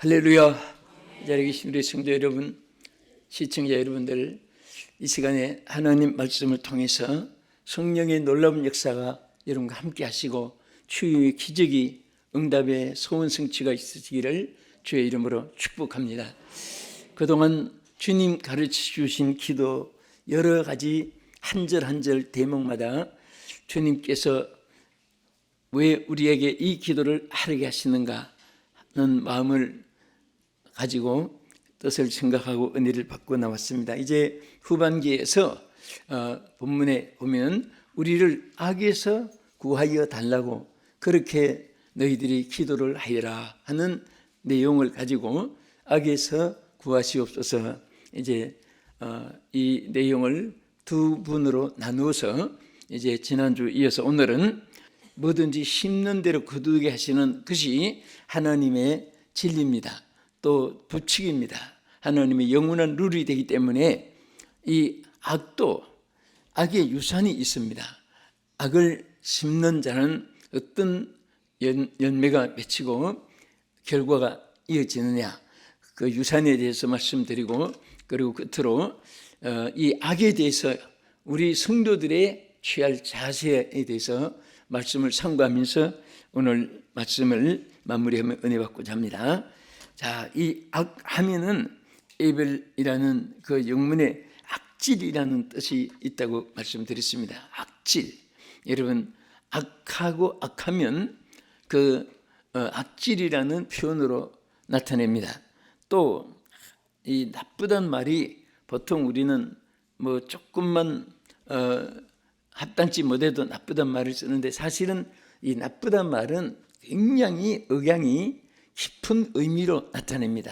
할렐루야. 이 자리에 계신 우리 성도 여러분, 시청자 여러분들, 이 시간에 하나님 말씀을 통해서 성령의 놀라운 역사가 여러분과 함께 하시고 치유의 기적이 응답의 소원 성취가 있으시기를 주의 이름으로 축복합니다. 그동안 주님 가르쳐 주신 기도 여러 가지 한 절 한 절 대목마다 주님께서 왜 우리에게 이 기도를 하게 하시는가 하는 마음을 가지고 뜻을 생각하고 은혜를 받고 나왔습니다. 이제 후반기에서 본문에 보면 우리를 악에서 구하여 달라고 그렇게 너희들이 기도를 하여라 하는 내용을 가지고 악에서 구하시옵소서. 이제 이 내용을 두 분으로 나누어서 이제 지난주 이어서 오늘은 뭐든지 심는 대로 거두게 하시는 것이 하나님의 진리입니다. 또 부칙입니다. 하나님의 영원한 룰이 되기 때문에 이 악도 악의 유산이 있습니다. 악을 심는 자는 어떤 열매가 맺히고 결과가 이어지느냐, 그 유산에 대해서 말씀드리고, 그리고 끝으로 이 악에 대해서 우리 성도들의 취할 자세에 대해서 말씀을 상고하면서 오늘 말씀을 마무리하며 은혜 받고자 합니다. 자, 이 악 하면은 에벨이라는 그 영문에 악질이라는 뜻이 있다고 말씀드렸습니다. 악질. 여러분, 악하고 악하면 그 악질이라는 표현으로 나타냅니다. 또 이 나쁘단 말이 보통 우리는 뭐 조금만 합당치 못해도 나쁘단 말을 쓰는데, 사실은 이 나쁘단 말은 굉장히 억양이 깊은 의미로 나타냅니다.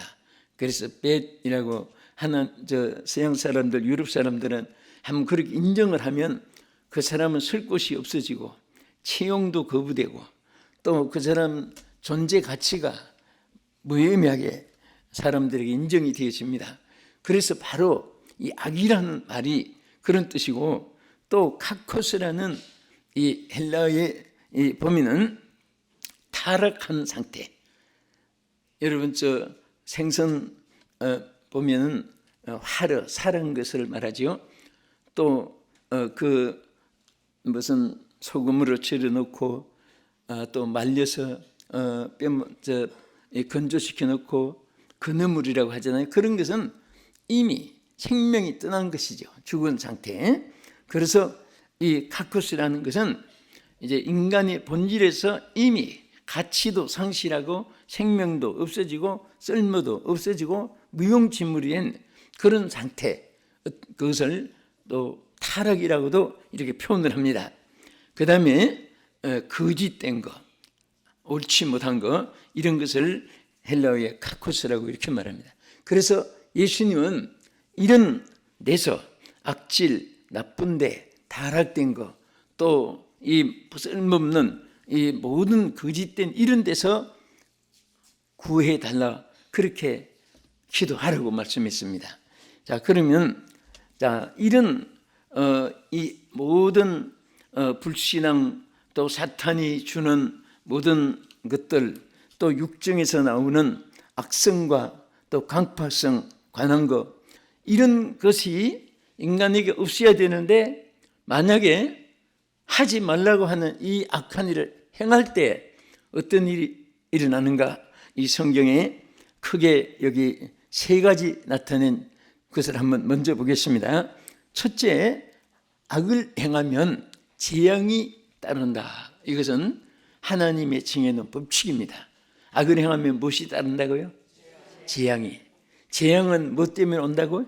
그래서 bad이라고 하는 서양 사람들, 유럽 사람들은 한번 그렇게 인정을 하면 그 사람은 쓸 곳이 없어지고 채용도 거부되고 또 그 사람 존재 가치가 무의미하게 사람들에게 인정이 되어집니다. 그래서 바로 이 악이라는 말이 그런 뜻이고, 또 카코스라는 이 헬라어의 이 범위는 타락한 상태. 여러분, 생선 보면은 화려, 살은 것을 말하죠. 또 그 무슨 소금으로 절여 넣고 또 말려서 건조시켜 놓고 건어물이라고 하잖아요. 그런 것은 이미 생명이 떠난 것이죠. 죽은 상태. 그래서 이 카코스라는 것은 이제 인간의 본질에서 이미 가치도 상실하고 생명도 없어지고 쓸모도 없어지고 무용지물이 된 그런 상태, 그것을 또 타락이라고도 이렇게 표현을 합니다. 그 다음에 거짓된 거, 옳지 못한 거, 이런 것을 헬라어의 카코스라고 이렇게 말합니다. 그래서 예수님은 이런 데서 악질, 나쁜데, 타락된 거, 또 이 쓸모없는 이 모든 거짓된 이런 데서 구해달라, 그렇게 기도하라고 말씀했습니다. 자, 그러면 이런 이 모든 불신앙, 또 사탄이 주는 모든 것들, 또 육정에서 나오는 악성과 또 강파성, 관한 것, 이런 것이 인간에게 없어야 되는데, 만약에 하지 말라고 하는 이 악한 일을 행할 때 어떤 일이 일어나는가? 이 성경에 크게 여기 세 가지 나타낸 것을 한번 먼저 보겠습니다. 첫째, 악을 행하면 재앙이 따른다. 이것은 하나님의 정해놓은 법칙입니다. 악을 행하면 무엇이 따른다고요? 재앙이. 재앙은 무엇 때문에 온다고요?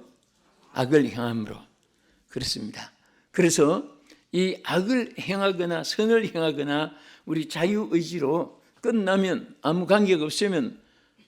악을 행함으로. 그렇습니다. 그래서 이 악을 행하거나 선을 행하거나 우리 자유의지로 끝나면 아무 관계가 없으면,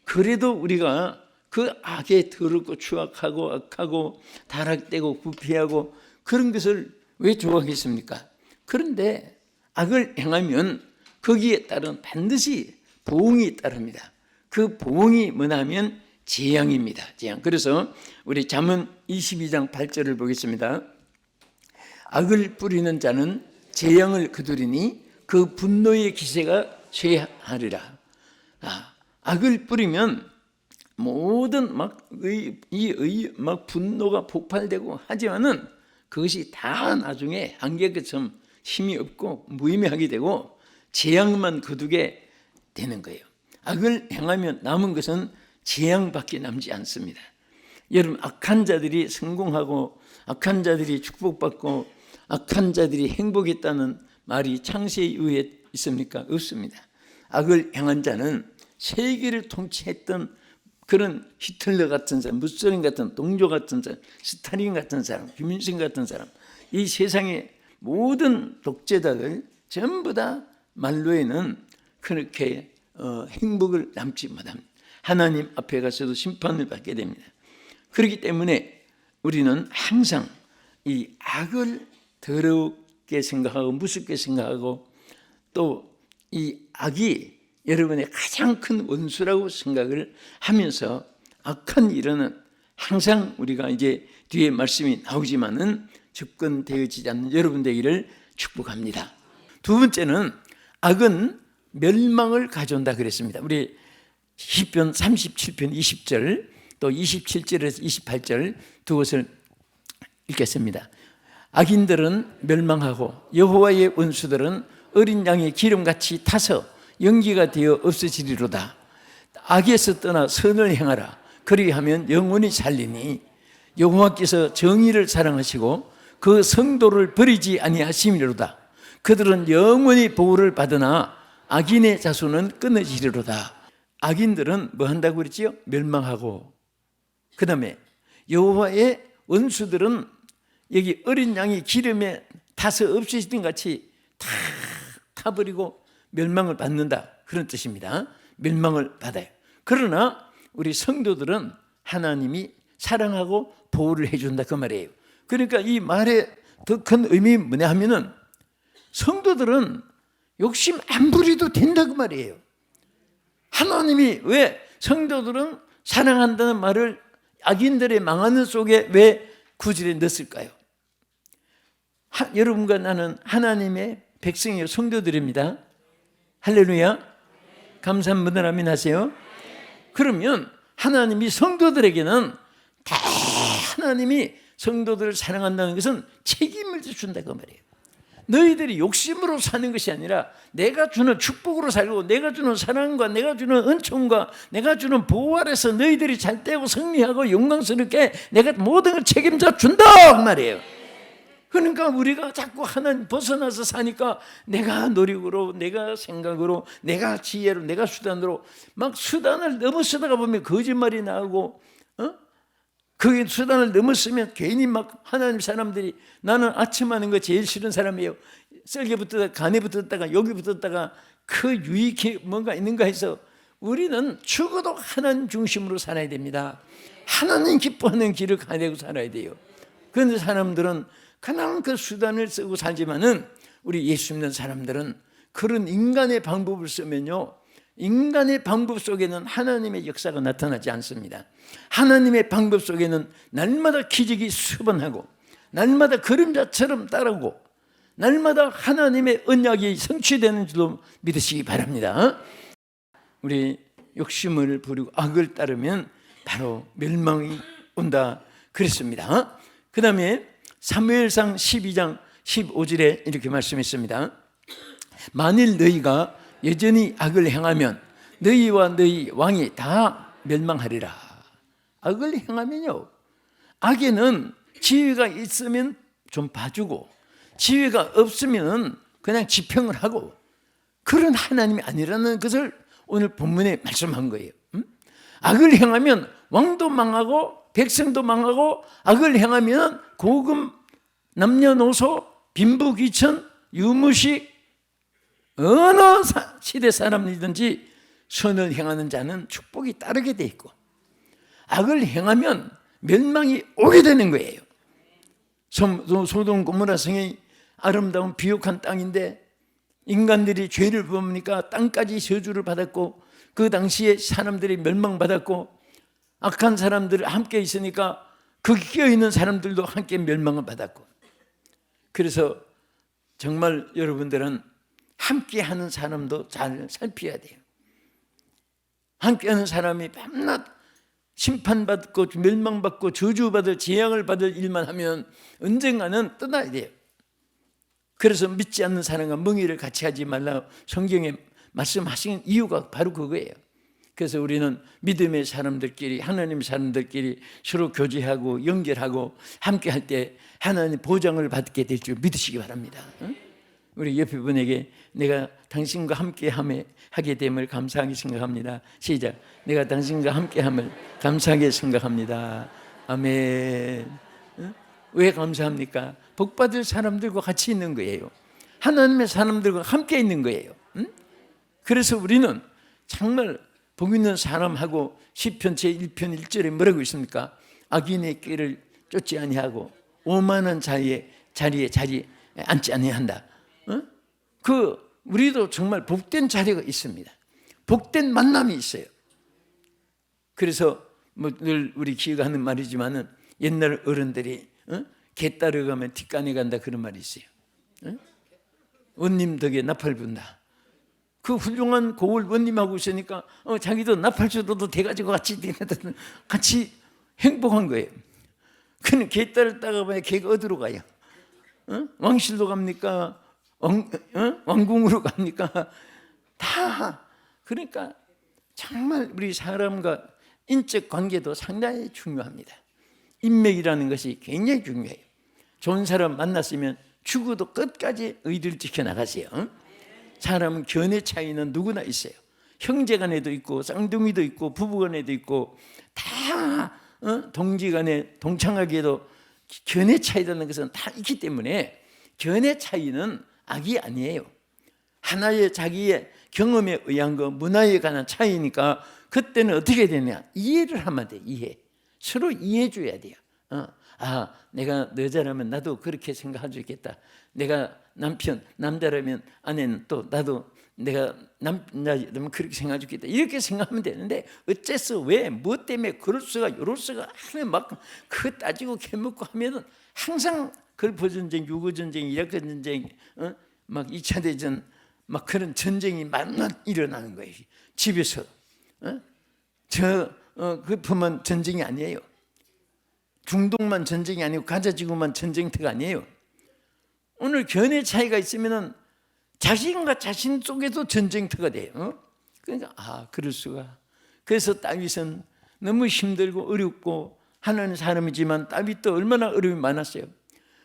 그래도 우리가 그 악에 더럽고 추악하고 악하고 타락되고 부패하고 그런 것을 왜 좋아하겠습니까? 그런데 악을 행하면 거기에 따른 반드시 보응이 따릅니다. 그 보응이 뭐냐면 재앙입니다. 재앙. 그래서 우리 잠언 22장 8절을 보겠습니다. 악을 뿌리는 자는 재앙을 거두리니 그 분노의 기세가 쇠하리라. 악을 뿌리면 모든 막 분노가 폭발되고 하지만은 그것이 다 나중에 안개처럼 힘이 없고 무의미하게 되고 재앙만 거두게 되는 거예요. 악을 행하면 남은 것은 재앙밖에 남지 않습니다. 여러분, 악한 자들이 성공하고 악한 자들이 축복받고 악한 자들이 행복했다는 말이 창세기 이후에 있습니까? 없습니다. 악을 행한 자는 세계를 통치했던 그런 히틀러 같은 사람, 무솔린 같은, 동조 같은 사람, 스탈린 같은 사람, 김일성 같은 사람, 이 세상의 모든 독재자들 전부 다 말로에는 그렇게 행복을 남지 못합니다. 하나님 앞에 가서도 심판을 받게 됩니다. 그렇기 때문에 우리는 항상 이 악을 더럽게 생각하고 무섭게 생각하고 또 이 악이 여러분의 가장 큰 원수라고 생각을 하면서 악한 일은 항상 우리가 이제 뒤에 말씀이 나오지만은 접근되어지지 않는 여러분 되기를 축복합니다. 두 번째는 악은 멸망을 가져온다 그랬습니다. 우리 시편 37편 20절 또 27절에서 28절 두 것을 읽겠습니다. 악인들은 멸망하고 여호와의 원수들은 어린 양의 기름같이 타서 연기가 되어 없어지리로다. 악에서 떠나 선을 행하라. 그리하면 영원히 살리니 여호와께서 정의를 사랑하시고 그 성도를 버리지 아니하심이로다. 그들은 영원히 보호를 받으나 악인의 자손은 끊어지리로다. 악인들은 뭐 한다고 그랬지요? 멸망하고, 그 다음에 여호와의 원수들은 여기 어린 양이 기름에 타서 없어지던 같이 다 타버리고 멸망을 받는다, 그런 뜻입니다. 멸망을 받아요. 그러나 우리 성도들은 하나님이 사랑하고 보호를 해준다, 그 말이에요. 그러니까 이 말의 더 큰 의미 뭐냐 하면은 성도들은 욕심 안 부려도 된다, 그 말이에요. 하나님이 왜 성도들은 사랑한다는 말을 악인들의 망하는 속에 왜 구절에 넣었을까요? 여러분과 나는 하나님의 백성이요, 성도들입니다. 할렐루야. 감사한 분들 아멘 하세요. 그러면 하나님이 성도들에게는 다 하나님이 성도들을 사랑한다는 것은 책임을 준다고 말이에요. 너희들이 욕심으로 사는 것이 아니라 내가 주는 축복으로 살고 내가 주는 사랑과 내가 주는 은총과 내가 주는 보호 아래서 너희들이 잘 되고 승리하고 영광스럽게 내가 모든 걸 책임져 준다 그 말이에요. 그러니까 우리가 자꾸 하나님 벗어나서 사니까 내가 노력으로, 내가 생각으로, 내가 지혜로, 내가 수단으로 막 수단을 넘어서다가 보면 거짓말이 나오고, 그 수단을 넘었으면 괜히 막 하나님 사람들이, 나는 아침 하는 거 제일 싫은 사람이에요. 썰개 붙었다가 간에 붙었다가 여기 붙었다가 그 유익이 뭔가 있는가 해서 우리는 죽어도 하나님 중심으로 살아야 됩니다. 하나님 기뻐하는 길을 가내고 살아야 돼요. 그런데 사람들은 그냥 그 수단을 쓰고 살지만은 우리 예수 믿는 사람들은 그런 인간의 방법을 쓰면요, 인간의 방법 속에는 하나님의 역사가 나타나지 않습니다. 하나님의 방법 속에는 날마다 기적이 수반하고 날마다 그림자처럼 따르고 날마다 하나님의 언약이 성취되는 줄로 믿으시기 바랍니다. 우리 욕심을 부리고 악을 따르면 바로 멸망이 온다 그랬습니다. 그 다음에 사무엘상 12장 15절에 이렇게 말씀했습니다. 만일 너희가 여전히 악을 행하면 너희와 너희 왕이 다 멸망하리라. 악을 행하면요, 악에는 지혜가 있으면 좀 봐주고 지혜가 없으면 그냥 지평을 하고 그런 하나님이 아니라는 것을 오늘 본문에 말씀한 거예요. 악을 행하면 왕도 망하고 백성도 망하고, 악을 행하면 고금, 남녀노소, 빈부귀천, 유무식 어느 시대 사람이든지 선을 행하는 자는 축복이 따르게 돼 있고, 악을 행하면 멸망이 오게 되는 거예요. 소돔 고모라 성이 아름다운 비옥한 땅인데 인간들이 죄를 범하니까 땅까지 저주를 받았고, 그 당시에 사람들이 멸망받았고, 악한 사람들 함께 있으니까 거기 끼어있는 사람들도 함께 멸망을 받았고, 그래서 정말 여러분들은 함께하는 사람도 잘 살펴야 돼요. 함께하는 사람이 밤낮 심판받고 멸망받고 저주받을 재앙을 받을 일만 하면 언젠가는 떠나야 돼요. 그래서 믿지 않는 사람과 멍에를 같이 하지 말라 성경에 말씀하신 이유가 바로 그거예요. 그래서 우리는 믿음의 사람들끼리, 하나님의 사람들끼리 서로 교제하고 연결하고 함께 할 때 하나님 보장을 받게 될 줄 믿으시기 바랍니다. 우리 옆에 분에게 내가 당신과 함께 하게 됨을 감사하게 생각합니다. 시작. 내가 당신과 함께함을 감사하게 생각합니다. 아멘. 왜 감사합니까? 복받을 사람들과 같이 있는 거예요. 하나님의 사람들과 함께 있는 거예요. 그래서 우리는 정말 복 있는 사람하고 시편 제1편 1절에 뭐라고 있습니까? 악인의 길을 쫓지 아니하고 오만한 자리에 자리 앉지 아니한다. 우리도 정말 복된 자리가 있습니다. 복된 만남이 있어요. 그래서 늘 우리 기억하는 말이지만은 옛날 어른들이 개 따라가면 뒷간에 간다 그런 말이 있어요. 원님 덕에 나팔 분다. 그 훌륭한 고을 원님하고 있으니까 자기도 나팔주도 돼가지고 같이 행복한 거예요. 그는 개 따라가면 개가 어디로 가요? 왕실로 갑니까? 왕궁으로 갑니까? 다. 그러니까 정말 우리 사람과 인적 관계도 상당히 중요합니다. 인맥이라는 것이 굉장히 중요해요. 좋은 사람 만났으면 죽어도 끝까지 의리를 지켜나가세요. 사람은 견해 차이는 누구나 있어요. 형제간에도 있고 쌍둥이도 있고 부부간에도 있고 다 동지간에 동창하게도 견해 차이라는 것은 다 있기 때문에 견해 차이는 악이 아니에요. 하나의 자기의 경험에 의한 거, 문화에 관한 차이니까 그때는 어떻게 되냐? 이해를 하면 돼. 이해. 서로 이해해 줘야 돼요. 내가 여자라면 나도 그렇게 생각할 수 있겠다. 내가 남자라면 아내는 또 나도 내가 남자라면 그렇게 생각할 수 있겠다. 이렇게 생각하면 되는데 어째서 왜 뭐 때문에 그럴 수가 이럴 수가 막 그거 따지고 캐묻고 하면은 항상 걸프 전쟁, 유고 전쟁, 이라크 전쟁, 막 2차 대전 막 그런 전쟁이 만만 일어나는 거예요. 집에서 그뿐만 전쟁이 아니에요. 중동만 전쟁이 아니고 가자지구만 전쟁터가 아니에요. 오늘 견해 차이가 있으면은 자신과 자신 속에도 전쟁터가 돼요. 그러니까 그럴 수가. 그래서 다윗은 너무 힘들고 어렵고 하나님 사람이지만 다윗도 얼마나 어려움이 많았어요.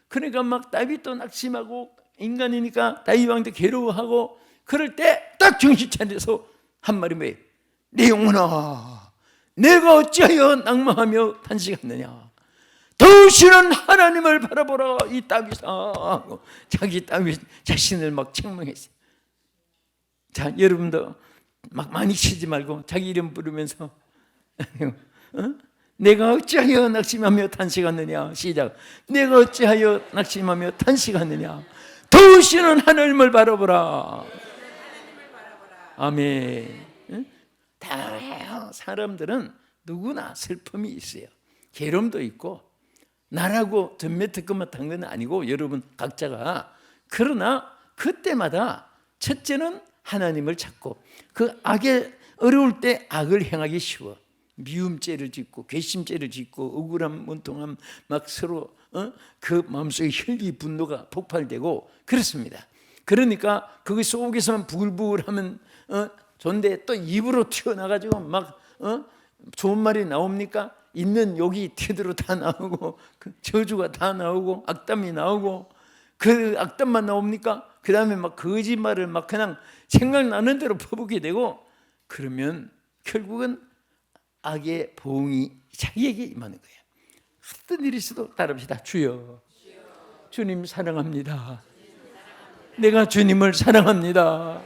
그러니까 막 다윗도 낙심하고 인간이니까 다윗 왕도 괴로워하고 그럴 때 딱 정신 차려서 한 말이 뭐예요? 내 영혼아, 내가 어찌하여 낙망하며 탄식하느냐? 더우시는 하나님을 바라보라. 이 다윗아, 자기 다윗 자신을 막 책망했어요. 자, 여러분도 막 많이 치지 말고 자기 이름 부르면서 내가 어찌하여 낙심하며 탄식하느냐? 시작. 내가 어찌하여 낙심하며 탄식하느냐? 더우시는 하나님을 바라보라. 아멘. 다 사람들은 누구나 슬픔이 있어요. 괴로움도 있고 나라고 전매특급만 한 건 아니고 여러분 각자가. 그러나 그때마다 첫째는 하나님을 찾고 그 악에 어려울 때 악을 행하기 쉬워. 미움죄를 짓고 괘씸죄를 짓고 억울함 원통함 막 서로 그 마음속에 혈기 분노가 폭발되고 그렇습니다. 그러니까 거기 속에서만 부글부글하면 좋은데 또 입으로 튀어나가지고 막 좋은 말이 나옵니까? 있는 욕이 뒤로 다 나오고 그 저주가 다 나오고 악담이 나오고 그 악담만 나옵니까? 그 다음에 막 거짓말을 막 그냥 생각나는 대로 퍼붓게 되고 그러면 결국은 악의 보응이 자기에게 임하는 거예요. 어떤 일이 있어도 따라합시다. 주여, 주님 사랑합니다. 내가 주님을 사랑합니다.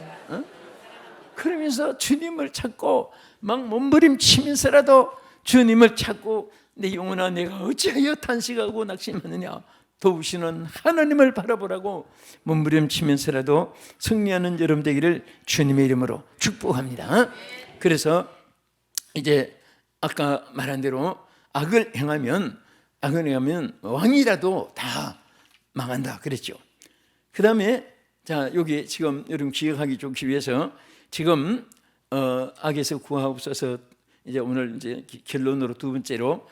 그러면서 주님을 찾고 막 몸부림치면서라도 주님을 찾고 내 영혼아 내가 어찌하여 탄식하고 낙심하느냐? 도우시는 하나님을 바라보라고 몸부림치면서라도 승리하는 여러분 되기를 주님의 이름으로 축복합니다. 그래서 이제 아까 말한 대로 악을 행하면 왕이라도 다 망한다 그랬죠. 그 다음에 자 여기 지금 여러분 기억하기 좋기 위해서 지금 악에서 구하옵소서 이제 오늘 이제 결론으로 두 번째로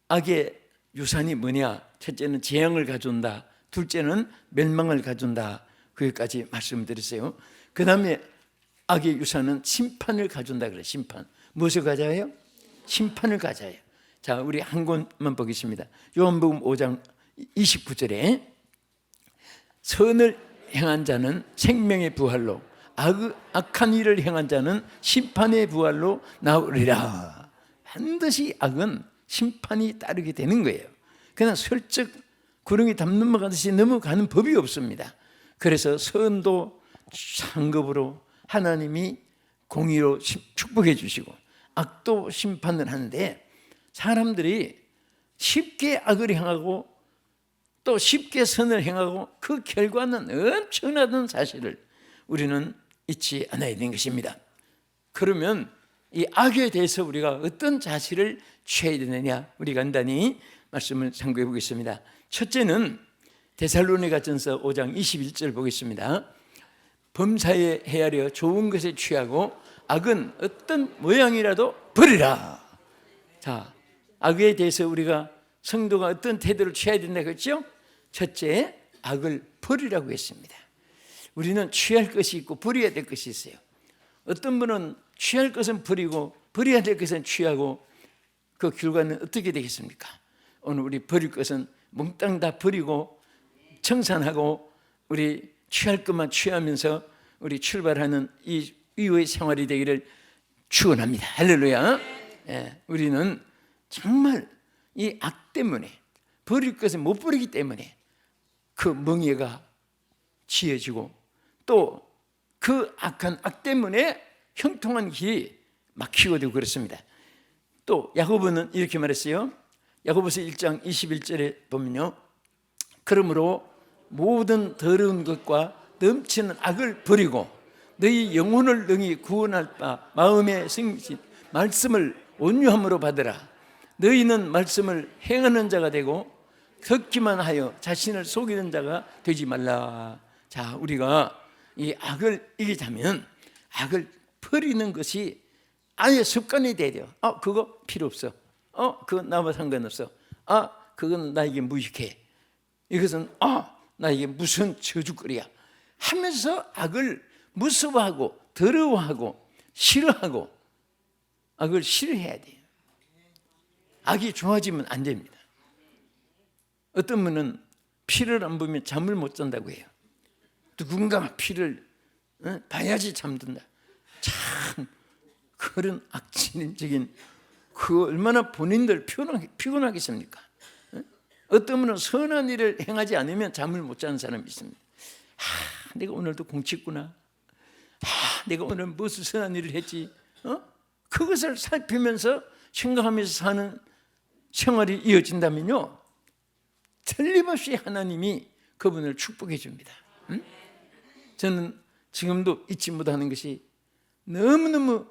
악의 유산이 뭐냐? 첫째는 재앙을 가져온다. 둘째는 멸망을 가져온다. 거기까지 말씀드렸어요. 그 다음에 악의 유산은 심판을 가져온다 그래요. 심판. 무엇을 가져요? 심판을 가져요. 자, 우리 한 권만 보겠습니다. 요한복음 5장 29절에 선을 행한 자는 생명의 부활로, 악한 일을 행한 자는 심판의 부활로 나오리라. 반드시 악은 심판이 따르게 되는 거예요. 그냥 슬쩍 구렁이 담 넘어가듯이 넘어가는 법이 없습니다. 그래서 선도 상급으로 하나님이 공의로 축복해 주시고, 악도 심판을 하는데, 사람들이 쉽게 악을 행하고 또 쉽게 선을 행하고 그 결과는 엄청나다는 사실을 우리는 잊지 않아야 되는 것입니다. 그러면 이 악에 대해서 우리가 어떤 자세를 취해야 되느냐, 우리 간단히 말씀을 참고해 보겠습니다. 첫째는 데살로니가전서 5장 21절 보겠습니다. 범사에 헤아려 좋은 것에 취하고 악은 어떤 모양이라도 버리라. 자, 악에 대해서 우리가 성도가 어떤 태도를 취해야 된다 그랬죠? 첫째, 악을 버리라고 했습니다. 우리는 취할 것이 있고 버려야 될 것이 있어요. 어떤 분은 취할 것은 버리고 버려야 될 것은 취하고, 그 결과는 어떻게 되겠습니까? 오늘 우리 버릴 것은 몽땅 다 버리고 청산하고 우리 취할 것만 취하면서 우리 출발하는 이 이후의 생활이 되기를 축원합니다. 할렐루야. 예, 우리는 정말 이 악 때문에, 버릴 것을 못 버리기 때문에 그 멍에가 지어지고, 또 그 악한 악 때문에 형통한 길이 막히고 되고 그렇습니다. 또 야고보는 이렇게 말했어요. 야고보서 1장 21절에 보면요, 그러므로 모든 더러운 것과 넘치는 악을 버리고 너희 영혼을 능히 구원할 바 마음의 생신 말씀을 온유함으로 받으라. 너희는 말씀을 행하는 자가 되고 듣기만 하여 자신을 속이는 자가 되지 말라. 자, 우리가 이 악을 이기자면 악을 버리는 것이 아예 습관이 돼야 돼요. 그거 필요 없어. 그거 나와 상관없어. 그건 나에게 무익해. 이것은 나에게 무슨 저주거리야 하면서 악을 무서워하고 더러워하고 싫어하고 악을 싫어해야 돼요. 악이 좋아지면 안 됩니다. 어떤 분은 피를 안 보면 잠을 못 잔다고 해요. 누군가 피를 봐야지 잠든다. 참 그런 악진적인, 그 얼마나 본인들 피곤하겠습니까? 어떤 분은 선한 일을 행하지 않으면 잠을 못 자는 사람이 있습니다. 내가 오늘도 공치구나. 내가 오늘 무슨 선한 일을 했지? 그것을 살피면서 생각하면서 사는 생활이 이어진다면요, 틀림없이 하나님이 그분을 축복해 줍니다. 저는 지금도 잊지 못하는 것이, 너무너무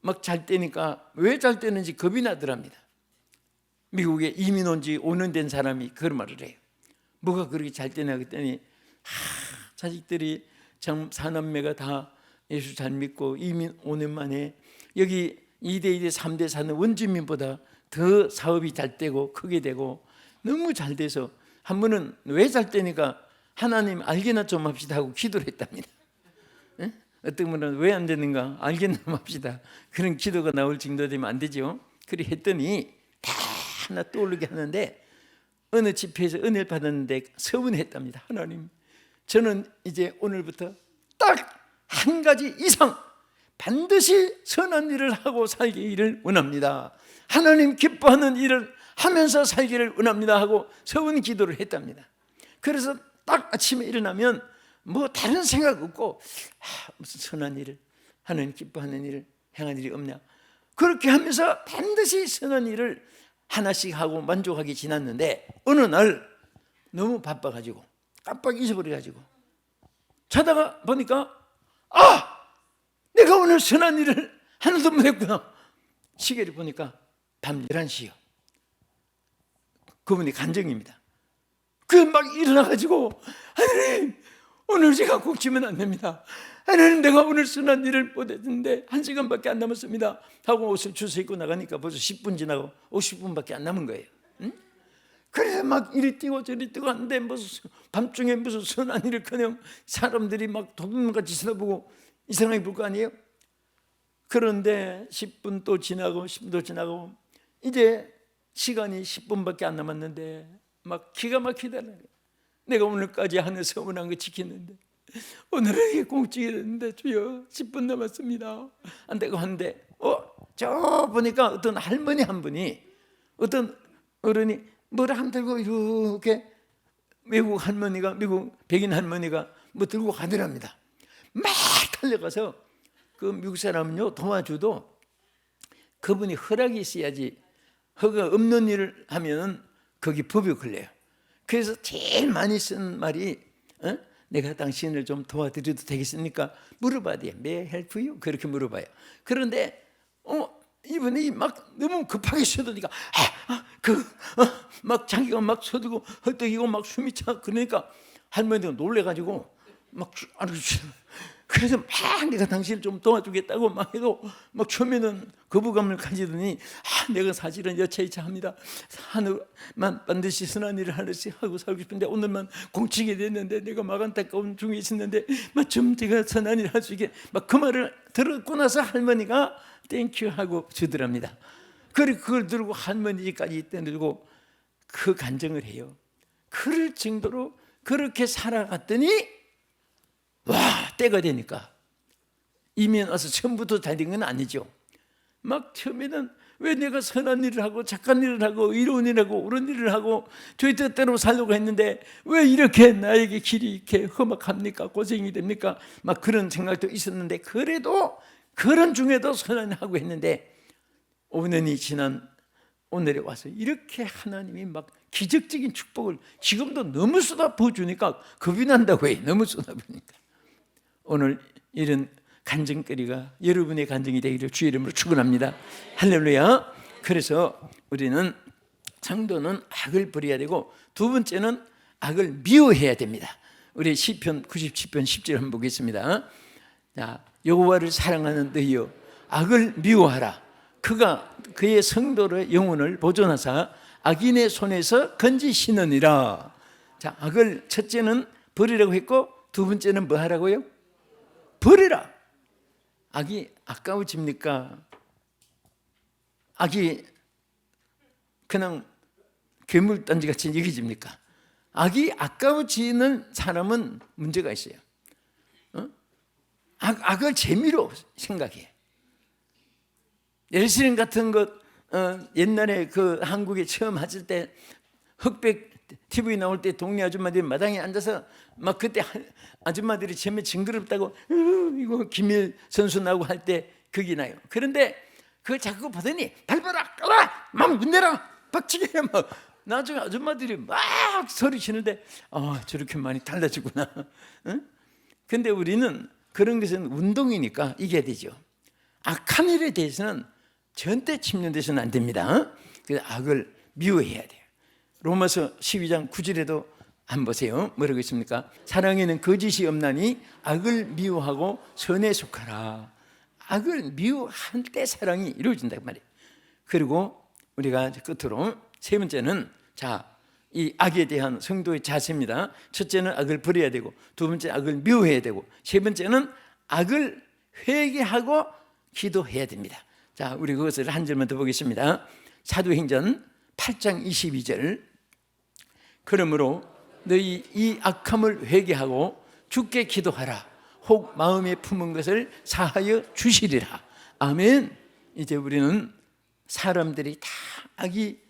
막 잘 때니까 왜 잘 때는지 겁이 나더랍니다. 미국에 이민 온 지 5년 된 사람이 그런 말을 해요. 뭐가 그렇게 잘 때냐 그랬더니, 자식들이 참 사남매가 다 예수 잘 믿고 이민 5년 만에 여기 2대 2대 3대 사는 원주민보다 더 사업이 잘 되고 크게 되고 너무 잘 돼서, 한 번은 왜 잘 되니까 하나님 알게나 좀 합시다 하고 기도를 했답니다. 어떤 분은 왜 안 되는가 알게나 좀 합시다, 그런 기도가 나올 정도 되면 안 되죠. 그리 했더니 다 하나 떠오르게 하는데, 어느 집회에서 은혜를 받았는데 서문했답니다. 하나님, 저는 이제 오늘부터 딱 한 가지 이상 반드시 선한 일을 하고 살기를 원합니다. 하나님 기뻐하는 일을 하면서 살기를 원합니다 하고 서문 기도를 했답니다. 그래서 딱 아침에 일어나면 뭐 다른 생각 없고, 무슨 선한 일을, 하나님 기뻐하는 일을 행한 일이 없냐, 그렇게 하면서 반드시 선한 일을 하나씩 하고 만족하게 지났는데, 어느 날 너무 바빠가지고 깜빡 잊어버려가지고 자다가 보니까 내가 오늘 선한 일을 하나도 못했구나. 시계를 보니까 밤 11시요. 그분이 간증입니다. 그 막 일어나가지고, 하나님 오늘 제가 꼭 치면 안 됩니다. 하나님, 내가 오늘 순한 일을 못했는데 1시간밖에 안 남았습니다 하고 옷을 주워 입고 나가니까 벌써 10분 지나고 50분밖에 안 남은 거예요. 응? 그래서 막 이리 뛰고 저리 뛰고 하는데 무슨 밤중에 무슨 순한 일을커녕 사람들이 막 도둑놈같이 쳐다보고 이상하게 볼 거 아니에요? 그런데 10분 또 지나고 10분도 지나고 이제 시간이 10분밖에 안 남았는데 막 기가 막히다는 거예요. 내가 오늘까지 하는 서운한 거 지켰는데 오늘은 이게 공직이 됐는데 주여 10분 남았습니다 안 되고 하는데 저 보니까 어떤 할머니 한 분이, 어떤 어른이 뭘 한 들고 이렇게 외국 할머니가, 미국 백인 할머니가 뭐 들고 가더랍니다. 막 달려가서 그 미국 사람은요 도와줘도 그분이 허락이 있어야지, 허가 없는 일을 하면 거기 법이 걸려요. 그래서 제일 많이 쓴 말이 내가 당신을 좀 도와드려도 되겠습니까? 물어봐야 돼요. May I help you? 그렇게 물어봐요. 그런데 이분이 막 너무 급하게 서두니까 막 자기가 막 서두고 헐떡이고 막 숨이 차. 그러니까 할머니가 놀래가지고 막 그래서 막 내가 당신을 좀 도와주겠다고 막 해도 막 처음에는 거부감을 가지더니 내가 사실은 여차여차합니다. 하늘만 반드시 선한 일을 하고 살고 싶은데 오늘만 공치게 됐는데 내가 막 안타까운 중에 있었는데 막 좀 제가 선한 일을 할 수 있게 막 그 말을 들었고 나서 할머니가 땡큐 하고 주더랍니다. 그리고 그걸 들고 할머니까지 때리고 그 간증을 해요. 그럴 정도로 그렇게 살아갔더니 와, 때가 되니까 이면 와서 처음부터 잘 된 건 아니죠. 막 처음에는 왜 내가 선한 일을 하고 착한 일을 하고 의로운 일을 하고 옳은 일을 하고 저희 뜻대로 살려고 했는데 왜 이렇게 나에게 길이 이렇게 험악합니까? 고생이 됩니까? 막 그런 생각도 있었는데 그래도 그런 중에도 선한 일을 하고 했는데 5년이 지난 오늘에 와서 이렇게 하나님이 막 기적적인 축복을 지금도 너무 쏟아부어 주니까 겁이 난다고 해요. 너무 쏟아부으니까. 오늘 이런 간증거리가 여러분의 간증이 되기를 주의 이름으로 축원합니다. 할렐루야. 그래서 우리는 성도는 악을 버려야 되고 두 번째는 악을 미워해야 됩니다. 우리 시편 97편 10절 한번 보겠습니다. 자, 여호와를 사랑하는 너희여 악을 미워하라. 그가 그의 성도의 영혼을 보존하사 악인의 손에서 건지시느니라. 자, 악을 첫째는 버리라고 했고 두 번째는 뭐 하라고요? 버리라. 악이 아까워집니까? 악이 그냥 괴물단지같이 여겨집니까? 악이 아까워지는 사람은 문제가 있어요. 악을 재미로 생각해. 레슬링 같은 것 옛날에 그 한국에 처음 하실 때 흑백 TV 나올 때 동네 아줌마들이 마당에 앉아서 막 그때 아줌마들이 처음에 징그럽다고 이거 김일 선수 나고 할 때 그게 나요. 그런데 그걸 자꾸 보더니 밟아라, 까라, 막 문대라, 박치게 막 나중에 아줌마들이 막 소리치는데 저렇게 많이 달라지구나. 근데 우리는 그런 것은 운동이니까 이겨야 되죠. 악한 일에 대해서는 절대 침략돼서는 안 됩니다. 그래서 악을 미워해야 돼요. 로마서 12장 9절에도 한번 보세요. 뭐라고 있습니까? 사랑에는 거짓이 없나니 악을 미워하고 선에 속하라. 악을 미워할 때 사랑이 이루어진단 말이에요. 그리고 우리가 끝으로 세 번째는 이 악에 대한 성도의 자세입니다. 첫째는 악을 버려야 되고 두 번째 악을 미워해야 되고 세 번째는 악을 회개하고 기도해야 됩니다. 자, 우리 그것을 한 절만 더 보겠습니다. 사도행전 8장 22절. 그러므로 너희 이 악함을 회개하고 주께 기도하라. 혹 마음에 품은 것을 사하여 주시리라. 아멘. 이제 우리는 사람들이 다 악이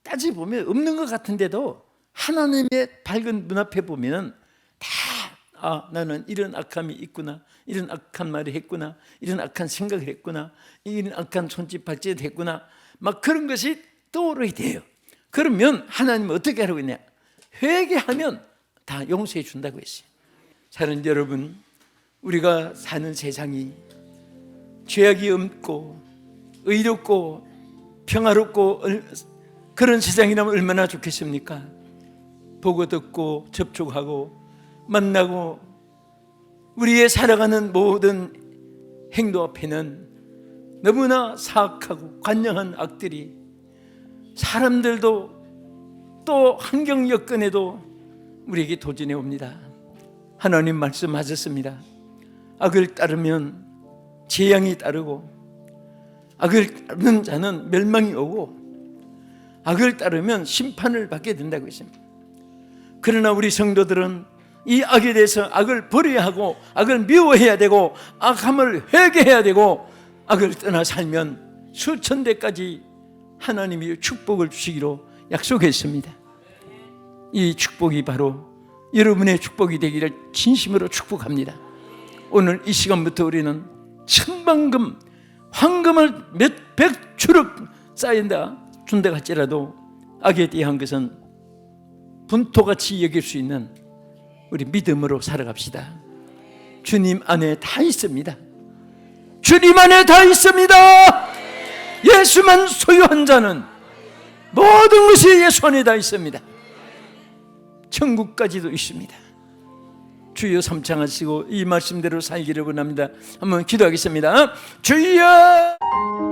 따지보면 없는 것 같은데도 하나님의 밝은 눈앞에 보면 다 나는 이런 악함이 있구나, 이런 악한 말을 했구나, 이런 악한 생각을 했구나, 이런 악한 손짓 발짓을 했구나, 막 그런 것이 떠오르게 돼요. 그러면 하나님은 어떻게 하라고 했냐? 회개하면 다 용서해 준다고 했어요. 사랑하는 여러분, 우리가 사는 세상이 죄악이 없고 의롭고 평화롭고 그런 세상이라면 얼마나 좋겠습니까? 보고 듣고 접촉하고 만나고 우리의 살아가는 모든 행동 앞에는 너무나 사악하고 관영한 악들이, 사람들도 또 환경 여건에도 우리에게 도전해 옵니다. 하나님 말씀하셨습니다. 악을 따르면 재앙이 따르고, 악을 따르는 자는 멸망이 오고, 악을 따르면 심판을 받게 된다고 했습니다. 그러나 우리 성도들은 이 악에 대해서 악을 버려야 하고, 악을 미워해야 되고, 악함을 회개해야 되고, 악을 떠나 살면 수천 대까지 하나님이 축복을 주시기로 약속했습니다. 이 축복이 바로 여러분의 축복이 되기를 진심으로 축복합니다. 오늘 이 시간부터 우리는 천만금, 황금을 몇백 추럭 쌓인다 준다 할지라도 악에 대한 것은 분토같이 여길 수 있는 우리 믿음으로 살아갑시다. 주님 안에 다 있습니다. 주님 안에 다 있습니다. 예수만 소유한 자는 모든 것이 예수 안에 다 있습니다. 천국까지도 있습니다. 주여 삼창하시고 이 말씀대로 살기를 원합니다. 한번 기도하겠습니다. 주여.